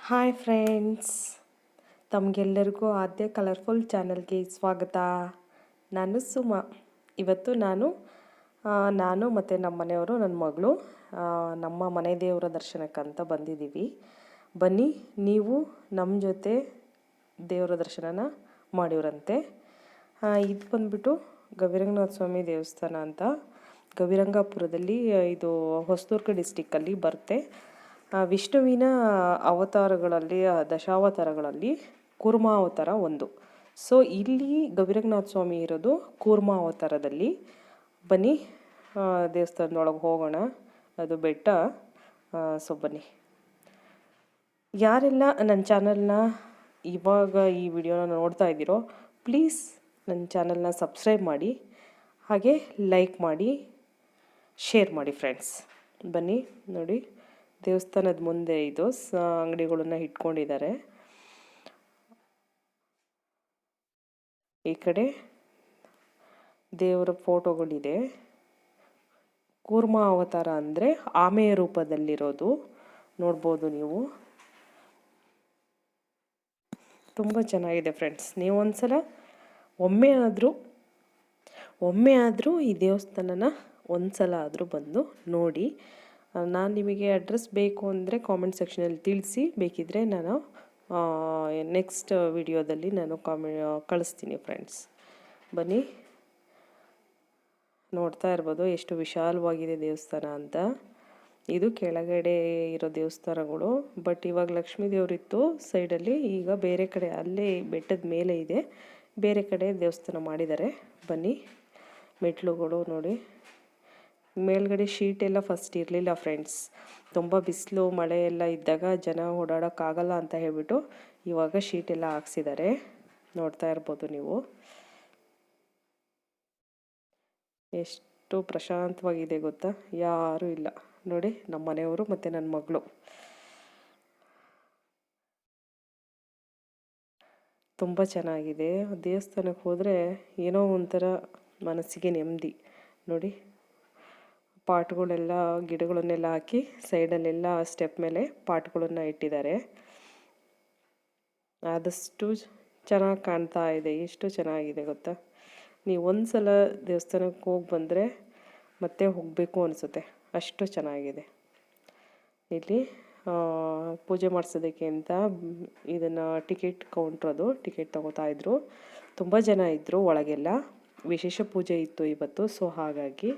Hi friends, ತಮಗೆಲ್ಲರಿಗೂ ಆದ್ಯ colourful ಚಾನಲ್ಗೆ ಸ್ವಾಗತ. ನಾನು ಸುಮಾ. ಇವತ್ತು ನಾನು ಮತ್ತು ನಮ್ಮ ಮನೆಯವರು, ನನ್ನ ಮಗಳು ನಮ್ಮ ಮನೆ ದೇವರ ದರ್ಶನಕ್ಕಂತ ಬಂದಿದ್ದೀವಿ. ಬನ್ನಿ, ನೀವು ನಮ್ಮ ಜೊತೆ ದೇವರ ದರ್ಶನನ ಮಾಡಿವ್ರಂತೆ. ಇದು ಬಂದ್ಬಿಟ್ಟು ಗವಿರಂಗನಾಥ ಸ್ವಾಮಿ ದೇವಸ್ಥಾನ ಅಂತ ಗವಿರಂಗಾಪುರದಲ್ಲಿ, ಇದು ಹೊಸದುರ್ಗ ಡಿಸ್ಟಿಕ್ಕಲ್ಲಿ ಬರುತ್ತೆ. ವಿಷ್ಣುವಿನ ಅವತಾರಗಳಲ್ಲಿ, ದಶಾವತಾರಗಳಲ್ಲಿ ಕೂರ್ಮಾವತಾರ ಒಂದು. ಸೊ ಇಲ್ಲಿ ಗವಿರಂಗನಾಥ ಸ್ವಾಮಿ ಇರೋದು ಕೂರ್ಮಾವತಾರದಲ್ಲಿ. ಬನ್ನಿ ದೇವಸ್ಥಾನದೊಳಗೆ ಹೋಗೋಣ. ಅದು ಬೆಟ್ಟ. ಸೊ ಬನ್ನಿ. ಯಾರೆಲ್ಲ ನನ್ನ ಚಾನಲ್ನ ಇವಾಗ ಈ ವಿಡಿಯೋನ ನೋಡ್ತಾ ಇದ್ದೀರೋ, ಪ್ಲೀಸ್ ನನ್ನ ಚಾನಲ್ನ ಸಬ್ಸ್ಕ್ರೈಬ್ ಮಾಡಿ, ಹಾಗೆ ಲೈಕ್ ಮಾಡಿ, ಶೇರ್ ಮಾಡಿ ಫ್ರೆಂಡ್ಸ್. ಬನ್ನಿ ನೋಡಿ, ದೇವಸ್ಥಾನದ ಮುಂದೆ ಇದು ಅಂಗಡಿಗಳನ್ನ ಇಟ್ಕೊಂಡಿದ್ದಾರೆ. ಈ ಕಡೆ ದೇವರ ಫೋಟೋಗಳಿದೆ. ಕೂರ್ಮ ಅವತಾರ ಅಂದರೆ ಆಮೆಯ ರೂಪದಲ್ಲಿರೋದು ನೋಡ್ಬೋದು ನೀವು. ತುಂಬ ಚೆನ್ನಾಗಿದೆ ಫ್ರೆಂಡ್ಸ್. ನೀವು ಒಮ್ಮೆ ಆದರೂ ಈ ದೇವಸ್ಥಾನನ ಒಂದ್ಸಲ ಆದರೂ ಬಂದು ನೋಡಿ. ನಾನು ನಿಮಗೆ ಅಡ್ರೆಸ್ ಬೇಕು ಅಂದರೆ ಕಾಮೆಂಟ್ ಸೆಕ್ಷನಲ್ಲಿ ತಿಳಿಸಿ, ಬೇಕಿದ್ದರೆ ನಾನು ನೆಕ್ಸ್ಟ್ ವಿಡಿಯೋದಲ್ಲಿ ನಾನು ಕಳಿಸ್ತೀನಿ ಫ್ರೆಂಡ್ಸ್. ಬನ್ನಿ, ನೋಡ್ತಾ ಇರ್ಬೋದು ಎಷ್ಟು ವಿಶಾಲವಾಗಿದೆ ದೇವಸ್ಥಾನ ಅಂತ. ಇದು ಕೆಳಗಡೆ ಇರೋ ದೇವಸ್ಥಾನಗಳು. ಬಟ್ ಇವಾಗ ಲಕ್ಷ್ಮೀ ದೇವರಿತ್ತು ಸೈಡಲ್ಲಿ, ಈಗ ಬೇರೆ ಕಡೆ ಅಲ್ಲೇ ಬೆಟ್ಟದ ಮೇಲೆ ಇದೆ, ಬೇರೆ ಕಡೆ ದೇವಸ್ಥಾನ ಮಾಡಿದ್ದಾರೆ. ಬನ್ನಿ, ಮೆಟ್ಲುಗಳು ನೋಡಿ. ಮೇಲ್ಗಡೆ ಶೀಟ್ ಎಲ್ಲ ಫಸ್ಟ್ ಇರಲಿಲ್ಲ ಫ್ರೆಂಡ್ಸ್. ತುಂಬ ಬಿಸಿಲು ಮಳೆ ಎಲ್ಲ ಇದ್ದಾಗ ಜನ ಓಡಾಡೋಕ್ಕಾಗಲ್ಲ ಅಂತ ಹೇಳ್ಬಿಟ್ಟು ಇವಾಗ ಶೀಟ್ ಎಲ್ಲ ಹಾಕ್ಸಿದ್ದಾರೆ. ನೋಡ್ತಾ ಇರ್ಬೋದು ನೀವು ಎಷ್ಟು ಪ್ರಶಾಂತವಾಗಿದೆ ಗೊತ್ತಾ. ಯಾರೂ ಇಲ್ಲ ನೋಡಿ, ನಮ್ಮ ಮನೆಯವರು ಮತ್ತು ನನ್ನ ಮಗಳು. ತುಂಬ ಚೆನ್ನಾಗಿದೆ. ದೇವಸ್ಥಾನಕ್ಕೆ ಹೋದರೆ ಏನೋ ಒಂಥರ ಮನಸ್ಸಿಗೆ ನೆಮ್ಮದಿ. ನೋಡಿ, ಪಾಟ್ಗಳೆಲ್ಲ, ಗಿಡಗಳನ್ನೆಲ್ಲ ಹಾಕಿ ಸೈಡಲ್ಲೆಲ್ಲ ಸ್ಟೆಪ್ ಮೇಲೆ ಪಾಟ್ಗಳನ್ನು ಇಟ್ಟಿದ್ದಾರೆ. ಆದಷ್ಟು ಚೆನ್ನಾಗಿ ಕಾಣ್ತಾ ಇದೆ. ಎಷ್ಟು ಚೆನ್ನಾಗಿದೆ ಗೊತ್ತಾ. ನೀವು ಒಂದ್ಸಲ ದೇವಸ್ಥಾನಕ್ಕೆ ಹೋಗಿ ಬಂದರೆ ಮತ್ತೆ ಹೋಗಬೇಕು ಅನಿಸುತ್ತೆ, ಅಷ್ಟು ಚೆನ್ನಾಗಿದೆ. ಇಲ್ಲಿ ಪೂಜೆ ಮಾಡಿಸೋದಕ್ಕೆ ಅಂತ ಇದನ್ನು ಟಿಕೆಟ್ ಕೌಂಟ್ರದು ಟಿಕೆಟ್ ತೊಗೋತಾಯಿದ್ರು. ತುಂಬ ಜನ ಇದ್ದರು ಒಳಗೆಲ್ಲ. ವಿಶೇಷ ಪೂಜೆ ಇತ್ತು ಇವತ್ತು. ಸೊ ಹಾಗಾಗಿ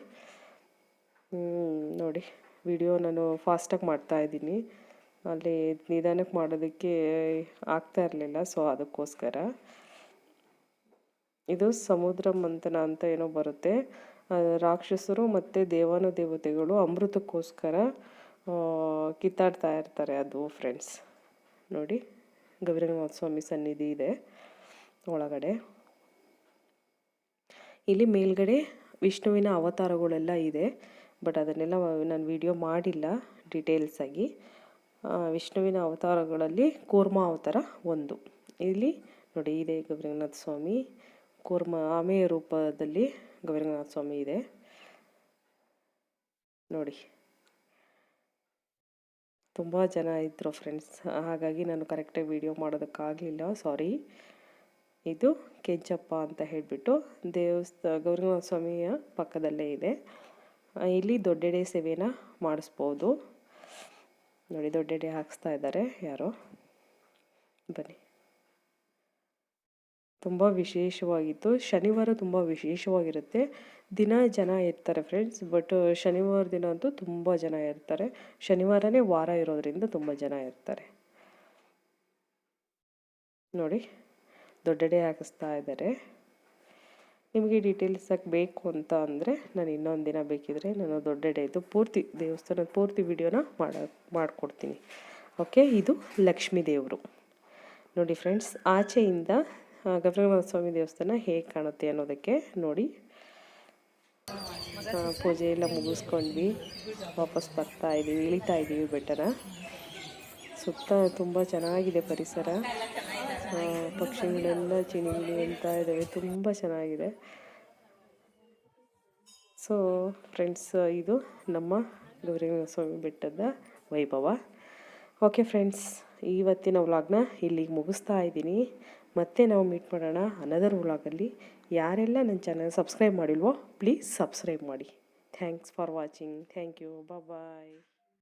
ನೋಡಿ, ವಿಡಿಯೋ ನಾನು ಫಾಸ್ಟಾಗಿ ಮಾಡ್ತಾಯಿದ್ದೀನಿ. ಅಲ್ಲಿ ನಿಧಾನಕ್ಕೆ ಮಾಡೋದಕ್ಕೆ ಆಗ್ತಾ ಇರಲಿಲ್ಲ, ಸೊ ಅದಕ್ಕೋಸ್ಕರ. ಇದು ಸಮುದ್ರ ಮಂಥನ ಅಂತ ಏನೋ ಬರುತ್ತೆ. ರಾಕ್ಷಸರು ಮತ್ತು ದೇವಾನುದೇವತೆಗಳು ಅಮೃತಕ್ಕೋಸ್ಕರ ಕಿತ್ತಾಡ್ತಾ ಇರ್ತಾರೆ ಅದು ಫ್ರೆಂಡ್ಸ್. ನೋಡಿ, ಗವಿರಂಗನಾಥ ಸ್ವಾಮಿ ಸನ್ನಿಧಿ ಇದೆ ಒಳಗಡೆ. ಇಲ್ಲಿ ಮೇಲ್ಗಡೆ ವಿಷ್ಣುವಿನ ಅವತಾರಗಳೆಲ್ಲ ಇದೆ, ಬಟ್ ಅದನ್ನೆಲ್ಲ ನಾನು ವಿಡಿಯೋ ಮಾಡಿಲ್ಲ ಡೀಟೇಲ್ಸಾಗಿ. ವಿಷ್ಣುವಿನ ಅವತಾರಗಳಲ್ಲಿ ಕೂರ್ಮ ಅವತಾರ ಒಂದು. ಇಲ್ಲಿ ನೋಡಿ, ಇದೆ ಗವಿರಂಗನಾಥ ಸ್ವಾಮಿ. ಆಮೆಯ ರೂಪದಲ್ಲಿ ಗವಿರಂಗನಾಥ ಸ್ವಾಮಿ ಇದೆ ನೋಡಿ. ತುಂಬ ಜನ ಇದ್ದರು ಫ್ರೆಂಡ್ಸ್, ಹಾಗಾಗಿ ನಾನು ಕರೆಕ್ಟಾಗಿ ವಿಡಿಯೋ ಮಾಡೋದಕ್ಕಾಗಲಿಲ್ಲ, ಸಾರಿ. ಇದು ಕೆಂಚಪ್ಪ ಅಂತ ಹೇಳಿಬಿಟ್ಟು ಗವಿರಂಗನಾಥ ಸ್ವಾಮಿಯ ಪಕ್ಕದಲ್ಲೇ ಇದೆ. ಇಲ್ಲಿ ದೊಡ್ಡೆಡೆ ಸೇವೆನ ಮಾಡಿಸ್ಬೋದು ನೋಡಿ. ದೊಡ್ಡೆಡೆ ಹಾಕಿಸ್ತಾ ಇದ್ದಾರೆ ಯಾರೋ. ಬನ್ನಿ, ತುಂಬ ವಿಶೇಷವಾಗಿತ್ತು. ಶನಿವಾರ ತುಂಬ ವಿಶೇಷವಾಗಿರುತ್ತೆ. ದಿನ ಜನ ಇರ್ತಾರೆ ಫ್ರೆಂಡ್ಸ್, ಬಟ್ ಶನಿವಾರ ದಿನ ಅಂತೂ ತುಂಬ ಜನ ಇರ್ತಾರೆ. ಶನಿವಾರನೇ ವಾರ ಇರೋದ್ರಿಂದ ತುಂಬ ಜನ ಇರ್ತಾರೆ ನೋಡಿ. ದೊಡ್ಡೆಡೆ ಹಾಕಿಸ್ತಾ ಇದ್ದಾರೆ. ನಿಮಗೆ ಡೀಟೇಲ್ಸ್ ಬೇಕು ಅಂತ ಅಂದರೆ ನಾನು ಇನ್ನೊಂದು ದಿನ ಬೇಕಿದ್ರೆ ನಾನು ದೊಡ್ಡೆಡೆದು ಪೂರ್ತಿ ದೇವಸ್ಥಾನದ ಪೂರ್ತಿ ವಿಡಿಯೋನ ಮಾಡಿಕೊಡ್ತೀನಿ. ಓಕೆ, ಇದು ಲಕ್ಷ್ಮೀ ದೇವರು ನೋಡಿ ಫ್ರೆಂಡ್ಸ್. ಆಚೆಯಿಂದ ಗವಿರಂಗನಾಥ ಸ್ವಾಮಿ ದೇವಸ್ಥಾನ ಹೇಗೆ ಕಾಣುತ್ತೆ ಅನ್ನೋದಕ್ಕೆ ನೋಡಿ. ಪೂಜೆ ಎಲ್ಲ ಮುಗಿಸ್ಕೊಂಡ್ವಿ, ವಾಪಸ್ ಬರ್ತಾ ಇದ್ದೀವಿ, ಇಳಿತಾ ಇದ್ದೀವಿ ಬೆಟ್ಟನ. ಸುತ್ತ ತುಂಬ ಚೆನ್ನಾಗಿದೆ ಪರಿಸರ. ಪಕ್ಷಿಗಳೆಲ್ಲ ಚಿಣಿಗಿಣಿ ಅಂತ ಇದ್ದಾವೆ, ತುಂಬ ಚೆನ್ನಾಗಿದೆ. ಸೊ ಫ್ರೆಂಡ್ಸ್, ಇದು ನಮ್ಮ ಗವಿರಂಗನಾಥ ಸ್ವಾಮಿ ಬೆಟ್ಟದ ವೈಭವ. ಓಕೆ ಫ್ರೆಂಡ್ಸ್, ಇವತ್ತಿನ ವ್ಲಾಗ್ನ ಇಲ್ಲಿಗೆ ಮುಗಿಸ್ತಾ ಇದ್ದೀನಿ. ಮತ್ತೆ ನಾವು ಮೀಟ್ ಮಾಡೋಣ ಅನದರ್ ವ್ಲಾಗಲ್ಲಿ. ಯಾರೆಲ್ಲ ನನ್ನ ಚಾನಲ್ ಸಬ್ಸ್ಕ್ರೈಬ್ ಮಾಡಿಲ್ವೋ ಪ್ಲೀಸ್ ಸಬ್ಸ್ಕ್ರೈಬ್ ಮಾಡಿ. Thanks for watching. Thank you. Bye.